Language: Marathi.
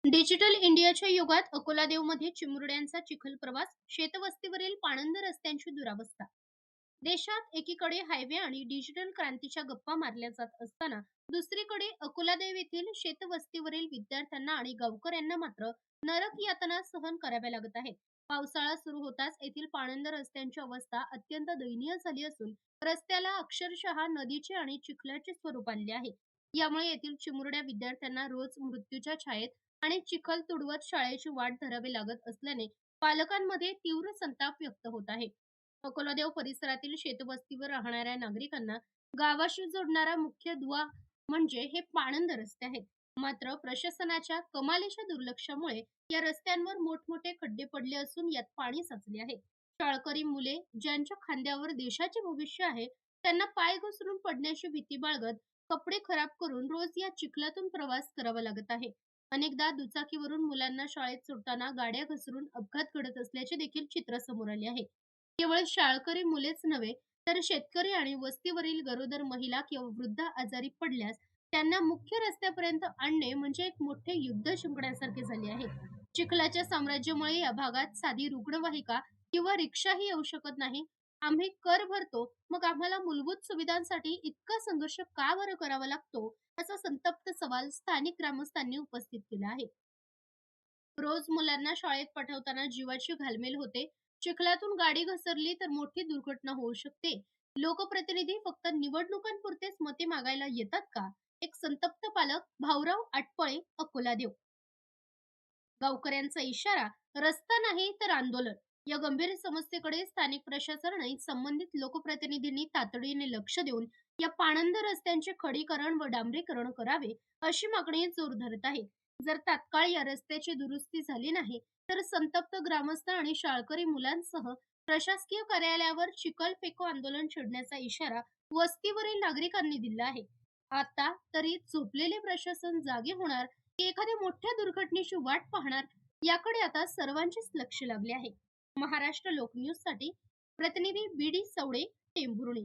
डिजिटल इंडियाच्या युगात अकोला देवमध्ये चिमुरड्यांचा चिखल प्रवास, शेतवस्तीवरील पाणंद रस्त्यांची दुरावस्था. देशात एकीकडे हायवे आणि डिजिटल क्रांतीच्या गप्पा मारल्या जात असताना दुसरीकडे अकोलादेव येथील शेतवस्तीवरील विद्यार्थ्यांना आणि गावकऱ्यांना मात्र नरक यातना सहन कराव्या लागत आहेत. पावसाळा सुरू होताच येथील पाणंद रस्त्यांची अवस्था अत्यंत दयनीय झाली असून रस्त्याला अक्षरशः नदीचे आणि चिखलाचे स्वरूप आले आहे. यामुळे येथील चिमुरड्या विद्यार्थ्यांना रोज मृत्यूच्या छायेत आणि चिखल तुडवत शाळेची वाट धरावी लागत असल्याने पालकांमध्ये तीव्र संताप व्यक्त होत आहे. अकोलादेव परिसरातील शेतवस्तीवर राहणाऱ्या नागरिकांना गावाशी जोडणारा मुख्य दुवा म्हणजे हे पाणंद रस्ते आहेत. मात्र प्रशासनाच्या कमालीच्या दुर्लक्षामुळे या रस्त्यांवर मोठमोठे खड्डे पडले असून यात पाणी साचले आहे. शाळकरी मुले ज्यांच्या खांद्यावर देशाचे भविष्य आहे, त्यांना पाय घसरून पडण्याची भीती बाळगत कपडे खराब करून रोज या चिखलातून प्रवास करावा लागत आहे. अनेकदा दुचाकीवरून मुलांना शाळेत सोडताना गाड्या घसरून अपघात घडत असल्याचे देखील चित्र समोर आले आहे. केवळ शाळकरी मुलेच नव्हे, तर शेतकरी आणि वस्तीवरील गरोदर महिला किंवा वृद्ध आजारी पडल्यास त्यांना मुख्य रस्त्यापर्यंत आणणे म्हणजे एक मोठे युद्ध जिंकण्यासारखे झाले आहे. चिखलाच्या साम्राज्यामुळे या भागात साधी रुग्णवाहिका किंवा रिक्षाही येऊ शकत नाही. आम्ही कर भरतो, मग आम्हाला मूलभूत सुविधांसाठी इतका संघर्ष का बरं करावा लागतो? असा संतप्त सवाल स्थानिक ग्रामस्थांनी उपस्थित केला आहे. रोज मुलांना शाळेत पाठवताना जीवाची घालमेल होते. चिखलातून गाडी घसरली तर मोठी दुर्घटना होऊ शकते. लोकप्रतिनिधी फक्त निवडणुकांपुरतेच मते मागायला येतात का? एक संतप्त पालक भाऊराव आटपळे, अकोलादेव. गावकऱ्यांचा इशारा, रस्ता नाही तर आंदोलन. या गंभीर समस्येकडे स्थानिक प्रशासन आणि संबंधित लोकप्रतिनिधींनी तातडीने लक्ष देऊन या पाणंद रस्त्यांचे खडीकरण व डांबरीकरण करावे, अशी मागणी जोर धरत आहे. जर तात्काळ या रस्त्याची दुरुस्ती झाली नाही, तर संतप्त ग्रामस्थ आणि शाळकरी मुलांसह प्रशासकीय कार्यालयावर चिखल फेको आंदोलन छेडण्याचा इशारा वस्तीवरील नागरिकांनी दिला आहे. आता तरी झोपलेले प्रशासन जागे होणार की एखाद्या मोठ्या दुर्घटनेची वाट पाहणार, याकडे आता सर्वांचेच लक्ष लागले आहे. महाराष्ट्र लोक न्यूज साठी प्रतिनिधी बी डी सवडे, टेंभुर्णी.